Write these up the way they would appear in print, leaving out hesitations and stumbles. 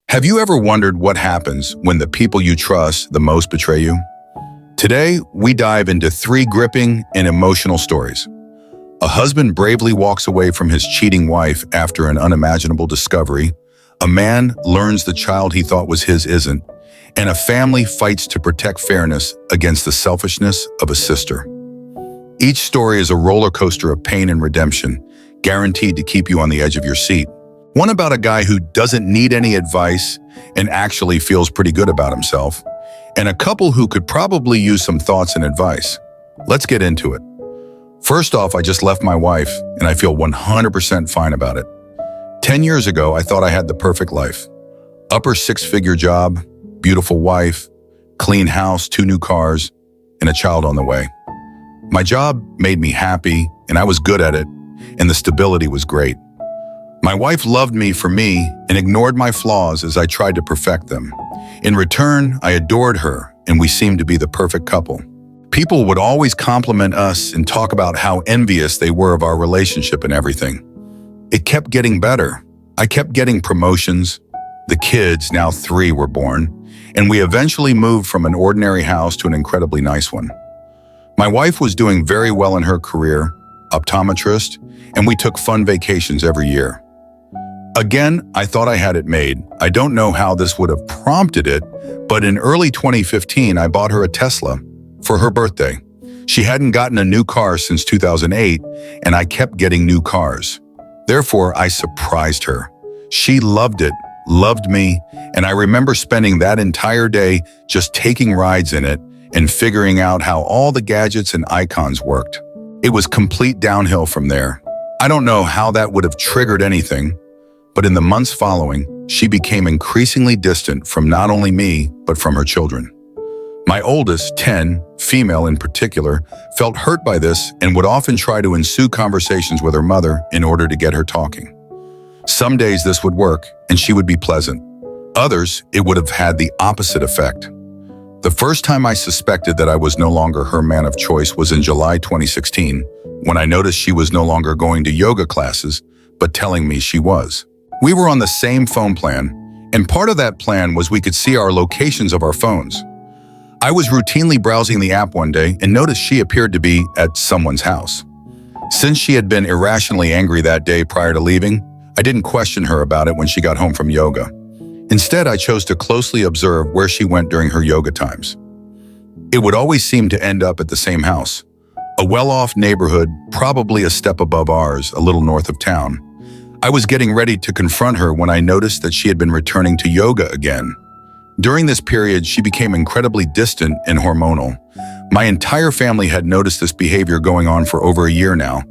Have you ever wondered what happens when the people you trust the most betray you? Today, we dive into 3 gripping and emotional stories. A husband bravely walks away from his cheating wife after an unimaginable discovery. A man learns the child he thought was his isn't. And a family fights to protect fairness against the selfishness of a sister. Each story is a roller coaster of pain and redemption, guaranteed to keep you on the edge of your seat. One about a guy who doesn't need any advice and actually feels pretty good about himself, and a couple who could probably use some thoughts and advice. Let's get into it. First off, I just left my wife, and I feel 100% fine about it. 10 years ago, I thought I had the perfect life. Upper 6-figure job, beautiful wife, clean house, 2 new cars, and a child on the way. My job made me happy, and I was good at it, and the stability was great. My wife loved me for me and ignored my flaws as I tried to perfect them. In return, I adored her, and we seemed to be the perfect couple. People would always compliment us and talk about how envious they were of our relationship and everything. It kept getting better. I kept getting promotions. The kids, now 3, were born, and we eventually moved from an ordinary house to an incredibly nice one. My wife was doing very well in her career, optometrist, and we took fun vacations every year. Again, I thought I had it made. I don't know how this would have prompted it, but in early 2015, I bought her a Tesla for her birthday. She hadn't gotten a new car since 2008, and I kept getting new cars. Therefore, I surprised her. She loved it, loved me, and I remember spending that entire day just taking rides in it and figuring out how all the gadgets and icons worked. It was complete downhill from there. I don't know how that would have triggered anything, but in the months following, she became increasingly distant from not only me, but from her children. My oldest, 10, female in particular, felt hurt by this and would often try to ensue conversations with her mother in order to get her talking. Some days this would work, and she would be pleasant. Others, it would have had the opposite effect. The first time I suspected that I was no longer her man of choice was in July 2016, when I noticed she was no longer going to yoga classes, but telling me she was. We were on the same phone plan, and part of that plan was we could see our locations of our phones. I was routinely browsing the app one day and noticed she appeared to be at someone's house. Since she had been irrationally angry that day prior to leaving, I didn't question her about it when she got home from yoga. Instead, I chose to closely observe where she went during her yoga times. It would always seem to end up at the same house, a well-off neighborhood, probably a step above ours, a little north of town. I was getting ready to confront her when I noticed that she had been returning to yoga again. During this period, she became incredibly distant and hormonal. My entire family had noticed this behavior going on for over a year now,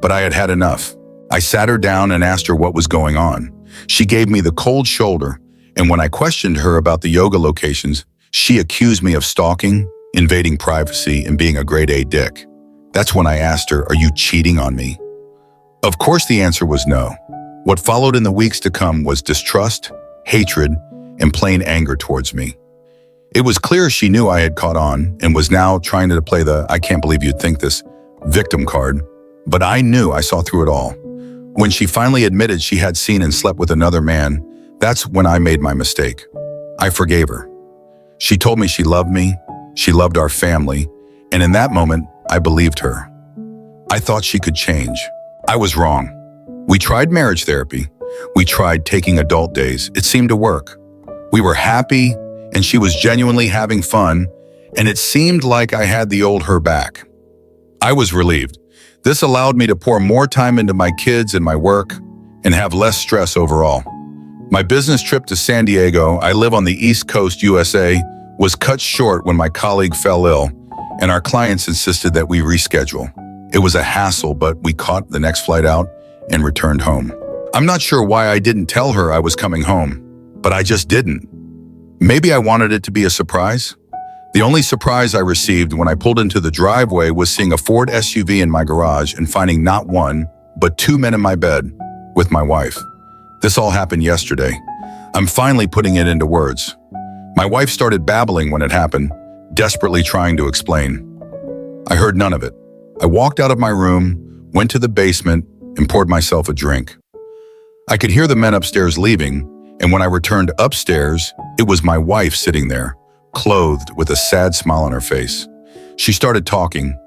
but I had had enough. I sat her down and asked her what was going on. She gave me the cold shoulder, and when I questioned her about the yoga locations, she accused me of stalking, invading privacy, and being a grade A dick. That's when I asked her, "Are you cheating on me?" Of course, the answer was no. What followed in the weeks to come was distrust, hatred, and plain anger towards me. It was clear she knew I had caught on and was now trying to play the "I can't believe you'd think this" victim card, but I knew I saw through it all. When she finally admitted she had seen and slept with another man, that's when I made my mistake. I forgave her. She told me she loved me, she loved our family, and in that moment, I believed her. I thought she could change. I was wrong. We tried marriage therapy. We tried taking adult days. It seemed to work. We were happy, and she was genuinely having fun, and it seemed like I had the old her back. I was relieved. This allowed me to pour more time into my kids and my work and have less stress overall. My business trip to San Diego, I live on the East Coast, USA, was cut short when my colleague fell ill, and our clients insisted that we reschedule. It was a hassle, but we caught the next flight out and returned home. I'm not sure why I didn't tell her I was coming home, but I just didn't. Maybe I wanted it to be a surprise. The only surprise I received when I pulled into the driveway was seeing a Ford SUV in my garage and finding not one, but 2 men in my bed with my wife. This all happened yesterday. I'm finally putting it into words. My wife started babbling when it happened, desperately trying to explain. I heard none of it. I walked out of my room, went to the basement, and poured myself a drink. I could hear the men upstairs leaving, And when I returned upstairs, it was my wife sitting there, clothed with a sad smile on her face. She started talking,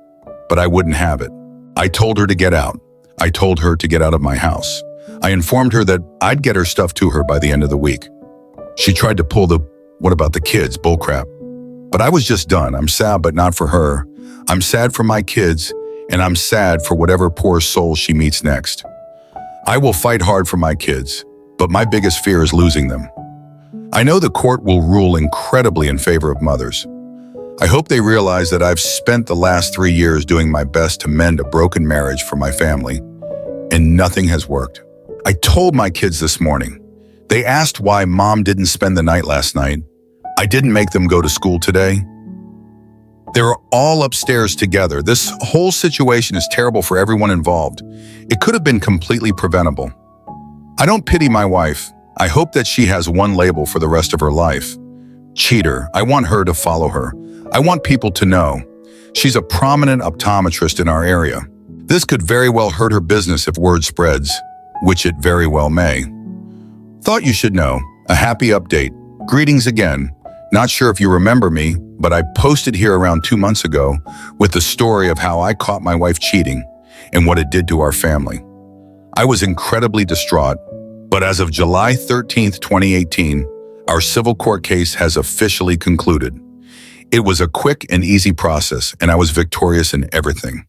but I wouldn't have it. I told her to get out. I told her to get out of my house. I informed her that I'd get her stuff to her by the end of the week. She tried to pull the "what about the kids" bullcrap. But I was just done. I'm sad, but not for her. I'm sad for my kids, and I'm sad for whatever poor soul she meets next. I will fight hard for my kids, but my biggest fear is losing them. I know the court will rule incredibly in favor of mothers. I hope they realize that I've spent the last 3 years doing my best to mend a broken marriage for my family, and nothing has worked. I told my kids this morning. They asked why Mom didn't spend the night last night. I didn't make them go to school today. They're all upstairs together. This whole situation is terrible for everyone involved. It could have been completely preventable. I don't pity my wife. I hope that she has one label for the rest of her life. Cheater. I want her to follow her. I want people to know. She's a prominent optometrist in our area. This could very well hurt her business if word spreads, which it very well may. Thought you should know. A happy update. Greetings again. Not sure if you remember me, but I posted here around 2 months ago with the story of how I caught my wife cheating and what it did to our family. I was incredibly distraught, but as of July 13th, 2018, our civil court case has officially concluded. It was a quick and easy process, and I was victorious in everything.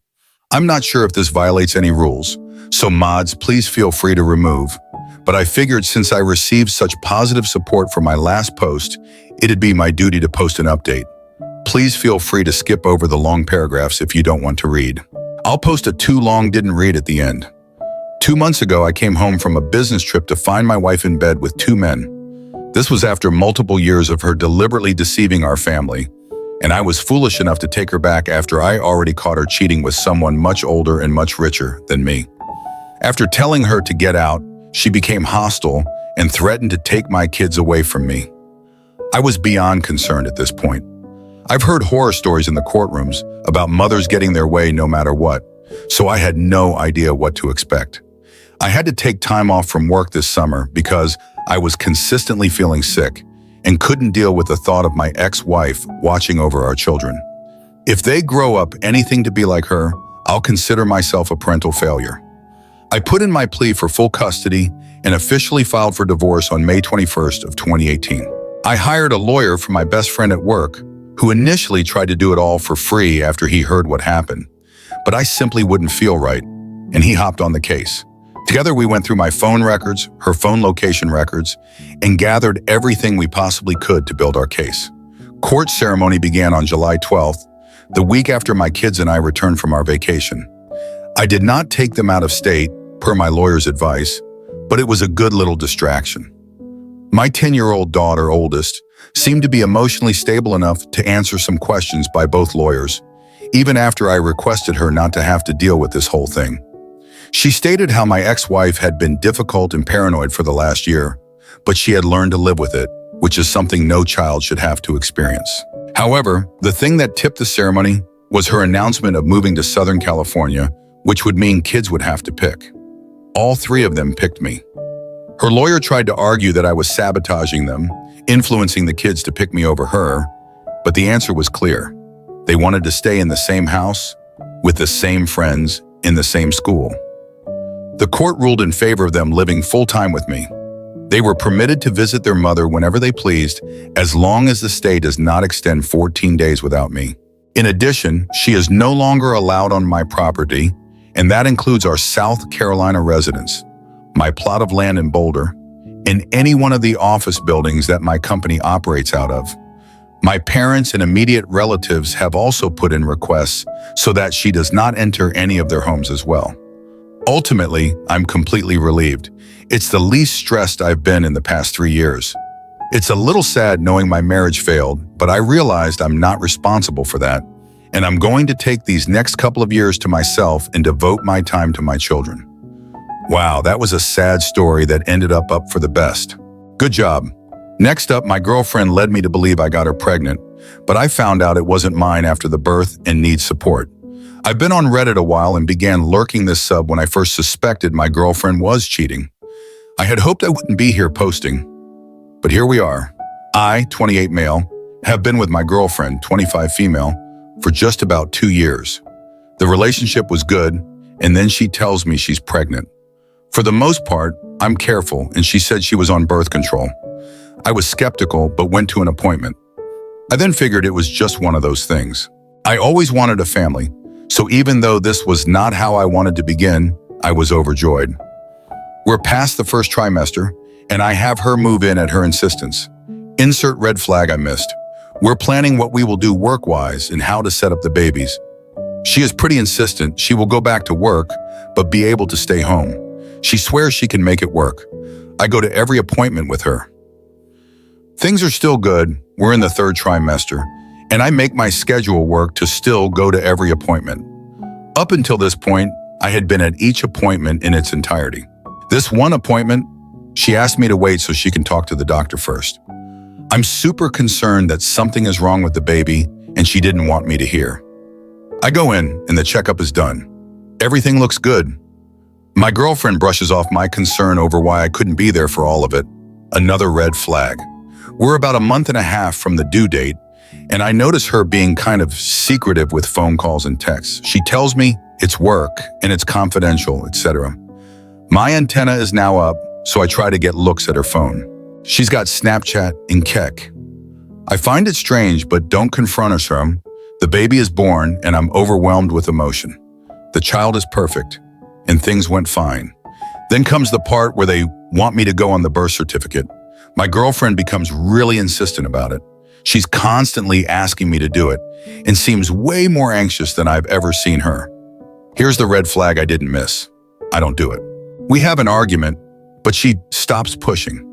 I'm not sure if this violates any rules, so mods, please feel free to remove. But I figured since I received such positive support for my last post, it'd be my duty to post an update. Please feel free to skip over the long paragraphs if you don't want to read. I'll post a too long didn't read at the end. 2 months ago, I came home from a business trip to find my wife in bed with 2 men. This was after multiple years of her deliberately deceiving our family, and I was foolish enough to take her back after I already caught her cheating with someone much older and much richer than me. After telling her to get out, she became hostile and threatened to take my kids away from me. I was beyond concerned at this point. I've heard horror stories in the courtrooms about mothers getting their way no matter what, so I had no idea what to expect. I had to take time off from work this summer because I was consistently feeling sick and couldn't deal with the thought of my ex-wife watching over our children. If they grow up anything to be like her, I'll consider myself a parental failure. I put in my plea for full custody and officially filed for divorce on May 21st of 2018. I hired a lawyer from my best friend at work, who initially tried to do it all for free after he heard what happened. But I simply wouldn't feel right, and he hopped on the case. Together we went through my phone records, her phone location records, and gathered everything we possibly could to build our case. Court ceremony began on July 12th, the week after my kids and I returned from our vacation. I did not take them out of state, per my lawyer's advice, but it was a good little distraction. My 10-year-old daughter, oldest, seemed to be emotionally stable enough to answer some questions by both lawyers, even after I requested her not to have to deal with this whole thing. She stated how my ex-wife had been difficult and paranoid for the last year, but she had learned to live with it, which is something no child should have to experience. However, the thing that tipped the ceremony was her announcement of moving to Southern California, which would mean kids would have to pick. All 3 of them picked me. Her lawyer tried to argue that I was sabotaging them, influencing the kids to pick me over her, but the answer was clear. They wanted to stay in the same house, with the same friends, in the same school. The court ruled in favor of them living full-time with me. They were permitted to visit their mother whenever they pleased, as long as the stay does not extend 14 days without me. In addition, she is no longer allowed on my property, and that includes our South Carolina residence, my plot of land in Boulder, and any one of the office buildings that my company operates out of. My parents and immediate relatives have also put in requests so that she does not enter any of their homes as well. Ultimately, I'm completely relieved. It's the least stressed I've been in the past 3 years. It's a little sad knowing my marriage failed, but I realized I'm not responsible for that, and I'm going to take these next couple of years to myself and devote my time to my children. Wow, that was a sad story that ended up for the best. Good job. Next up, my girlfriend led me to believe I got her pregnant, but I found out it wasn't mine after the birth and needs support. I've been on Reddit a while and began lurking this sub when I first suspected my girlfriend was cheating. I had hoped I wouldn't be here posting, But here we are. I, 28 male, have been with my girlfriend, 25 female, for just about 2 years. The relationship was good, and then she tells me she's pregnant. For the most part, I'm careful, and she said she was on birth control. I was skeptical, but went to an appointment. I then figured it was just one of those things. I always wanted a family, so even though this was not how I wanted to begin, I was overjoyed. We're past the first trimester, and I have her move in at her insistence. Insert red flag I missed. We're planning what we will do work-wise and how to set up the babies. She is pretty insistent she will go back to work, but be able to stay home. She swears she can make it work. I go to every appointment with her. Things are still good. We're in the 3rd trimester, and I make my schedule work to still go to every appointment. Up until this point, I had been at each appointment in its entirety. This one appointment, she asked me to wait so she can talk to the doctor first. I'm super concerned that something is wrong with the baby, and she didn't want me to hear. I go in, and the checkup is done. Everything looks good. My girlfriend brushes off my concern over why I couldn't be there for all of it. Another red flag. We're about a month and a half from the due date, and I notice her being kind of secretive with phone calls and texts. She tells me it's work, and it's confidential, etc. My antenna is now up, so I try to get looks at her phone. She's got Snapchat and Kek. I find it strange, but don't confront her. The baby is born, and I'm overwhelmed with emotion. The child is perfect, and things went fine. Then comes the part where they want me to go on the birth certificate. My girlfriend becomes really insistent about it. She's constantly asking me to do it, and seems way more anxious than I've ever seen her. Here's the red flag I didn't miss. I don't do it. We have an argument, but she stops pushing.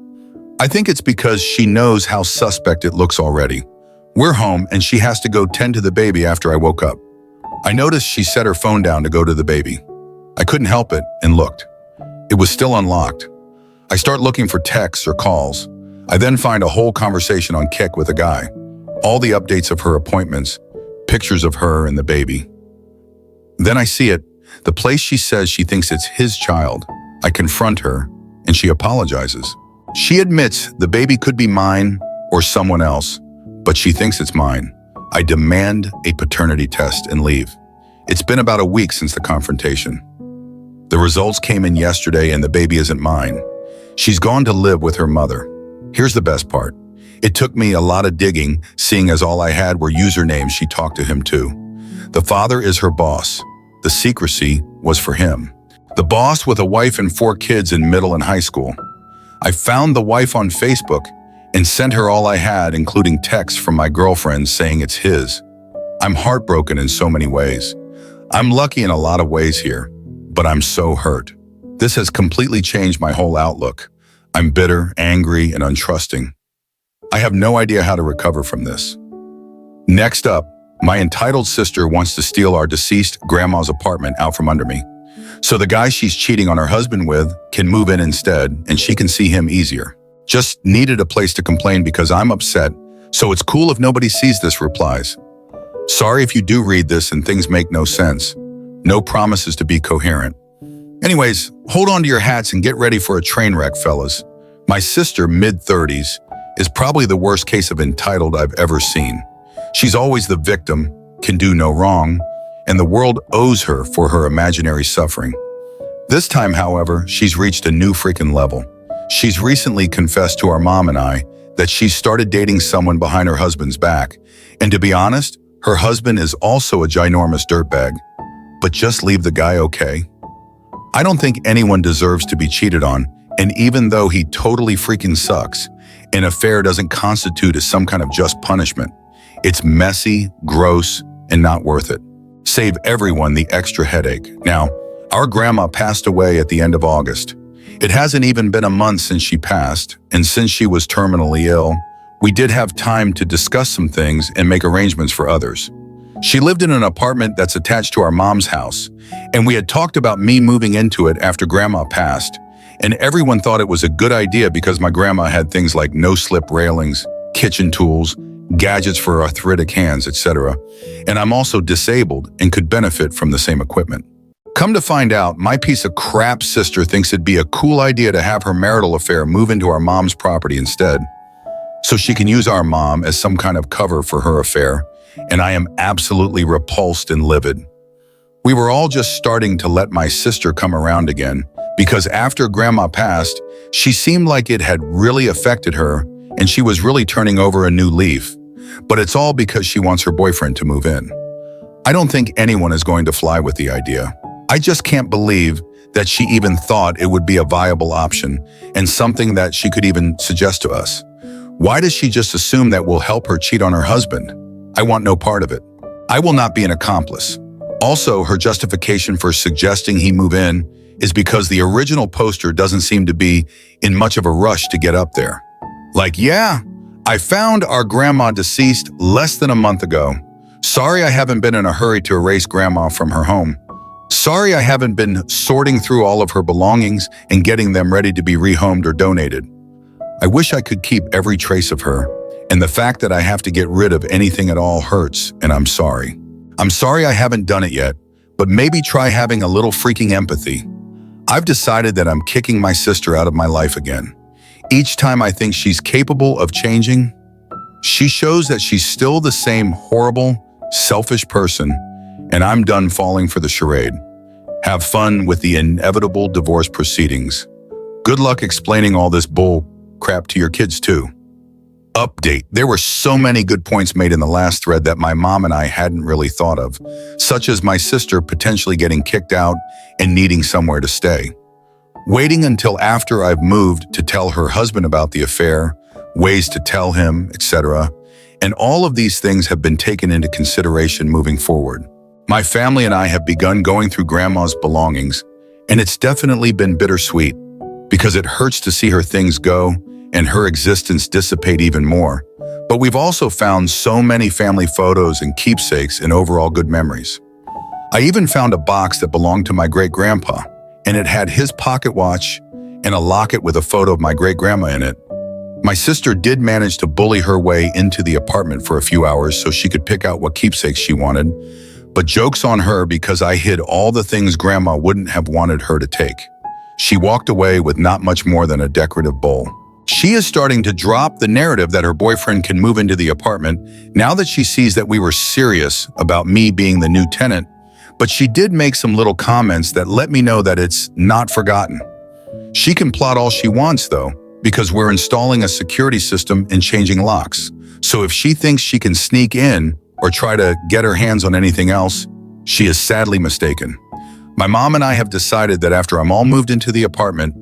I think it's because she knows how suspect it looks already. We're home, and she has to go tend to the baby after I woke up. I noticed she set her phone down to go to the baby. I couldn't help it and looked. It was still unlocked. I start looking for texts or calls. I then find a whole conversation on Kek with a guy. All the updates of her appointments, pictures of her and the baby. Then I see it, the place she says she thinks it's his child. I confront her, and she apologizes. She admits the baby could be mine or someone else, but she thinks it's mine. I demand a paternity test and leave. It's been about a week since the confrontation. The results came in yesterday, and the baby isn't mine. She's gone to live with her mother. Here's the best part. It took me a lot of digging, seeing as all I had were usernames she talked to him to. The father is her boss. The secrecy was for him. The boss with a wife and 4 kids in middle and high school. I found the wife on Facebook and sent her all I had, including texts from my girlfriend saying it's his. I'm heartbroken in so many ways. I'm lucky in a lot of ways here, but I'm so hurt. This has completely changed my whole outlook. I'm bitter, angry, and untrusting. I have no idea how to recover from this. Next up, my entitled sister wants to steal our deceased grandma's apartment out from under me. So the guy she's cheating on her husband with can move in instead, and she can see him easier. Just needed a place to complain because I'm upset, so it's cool if nobody sees this, replies. Sorry if you do read this and things make no sense. No promises to be coherent. Anyways, hold on to your hats and get ready for a train wreck, fellas. My sister, mid-30s, is probably the worst case of entitled I've ever seen. She's always the victim, can do no wrong, and the world owes her for her imaginary suffering. This time, however, she's reached a new freaking level. She's recently confessed to our mom and I that she started dating someone behind her husband's back, and to be honest, her husband is also a ginormous dirtbag. But just leave the guy, okay? I don't think anyone deserves to be cheated on, and even though he totally freaking sucks, an affair doesn't constitute as some kind of just punishment. It's messy, gross, and not worth it. Save everyone the extra headache. Now, our grandma passed away at the end of August. It hasn't even been a month since she passed, and since she was terminally ill, we did have time to discuss some things and make arrangements for others. She lived in an apartment that's attached to our mom's house, and we had talked about me moving into it after grandma passed, and everyone thought it was a good idea because my grandma had things like no-slip railings, kitchen tools, gadgets for arthritic hands, etc. And I'm also disabled and could benefit from the same equipment. Come to find out, my piece of crap sister thinks it'd be a cool idea to have her marital affair move into our mom's property instead. so she can use our mom as some kind of cover for her affair, and I am absolutely repulsed and livid. We were all just starting to let my sister come around again, because after Grandma passed, she seemed like it had really affected her, and she was really turning over a new leaf. But it's all because she wants her boyfriend to move in. I don't think anyone is going to fly with the idea. I just can't believe that she even thought it would be a viable option and something that she could even suggest to us. Why does she just assume that we'll help her cheat on her husband? I want no part of it. I will not be an accomplice. Also, her justification for suggesting he move in is because the original poster doesn't seem to be in much of a rush to get up there. Like, yeah, I found our grandma deceased less than a month ago. Sorry I haven't been in a hurry to erase Grandma from her home. Sorry I haven't been sorting through all of her belongings and getting them ready to be rehomed or donated. I wish I could keep every trace of her, and the fact that I have to get rid of anything at all hurts, and I'm sorry. I'm sorry I haven't done it yet, but maybe try having a little freaking empathy. I've decided that I'm kicking my sister out of my life again. Each time I think she's capable of changing, she shows that she's still the same horrible, selfish person, and I'm done falling for the charade. Have fun with the inevitable divorce proceedings. Good luck explaining all this bull crap to your kids too. Update. There were so many good points made in the last thread that my mom and I hadn't really thought of, such as my sister potentially getting kicked out and needing somewhere to stay. Waiting until after I've moved to tell her husband about the affair, ways to tell him, etc. And all of these things have been taken into consideration moving forward. My family and I have begun going through Grandma's belongings, and it's definitely been bittersweet because it hurts to see her things go and her existence dissipate even more. But we've also found so many family photos and keepsakes and overall good memories. I even found a box that belonged to my great-grandpa, and it had his pocket watch and a locket with a photo of my great-grandma in it. My sister did manage to bully her way into the apartment for a few hours so she could pick out what keepsakes she wanted, but joke's on her because I hid all the things Grandma wouldn't have wanted her to take. She walked away with not much more than a decorative bowl. She is starting to drop the narrative that her boyfriend can move into the apartment now that she sees that we were serious about me being the new tenant, but she did make some little comments that let me know that it's not forgotten. She can plot all she wants though, because we're installing a security system and changing locks. So if she thinks she can sneak in or try to get her hands on anything else, she is sadly mistaken. My mom and I have decided that after I'm all moved into the apartment,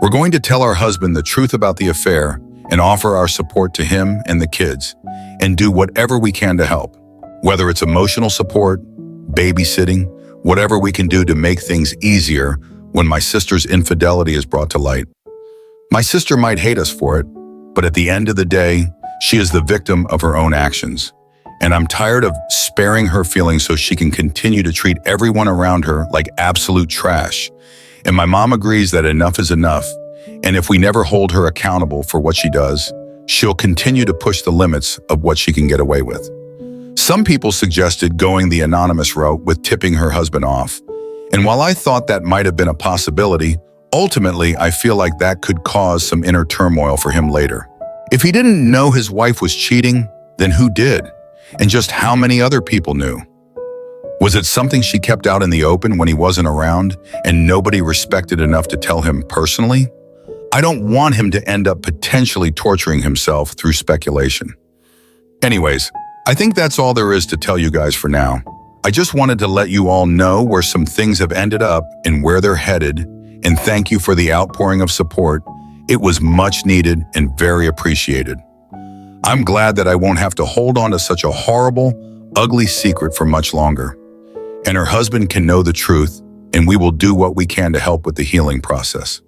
we're going to tell our husband the truth about the affair and offer our support to him and the kids, and do whatever we can to help. Whether it's emotional support, babysitting, whatever we can do to make things easier when my sister's infidelity is brought to light. My sister might hate us for it, but at the end of the day, she is the victim of her own actions. And I'm tired of sparing her feelings so she can continue to treat everyone around her like absolute trash. And my mom agrees that enough is enough, and if we never hold her accountable for what she does, she'll continue to push the limits of what she can get away with. Some people suggested going the anonymous route with tipping her husband off, and while I thought that might have been a possibility, ultimately I feel like that could cause some inner turmoil for him later. If he didn't know his wife was cheating, then who did? And just how many other people knew? Was it something she kept out in the open when he wasn't around and nobody respected enough to tell him personally? I don't want him to end up potentially torturing himself through speculation. Anyways, I think that's all there is to tell you guys for now. I just wanted to let you all know where some things have ended up and where they're headed, and thank you for the outpouring of support. It was much needed and very appreciated. I'm glad that I won't have to hold on to such a horrible, ugly secret for much longer. And her husband can know the truth, and we will do what we can to help with the healing process.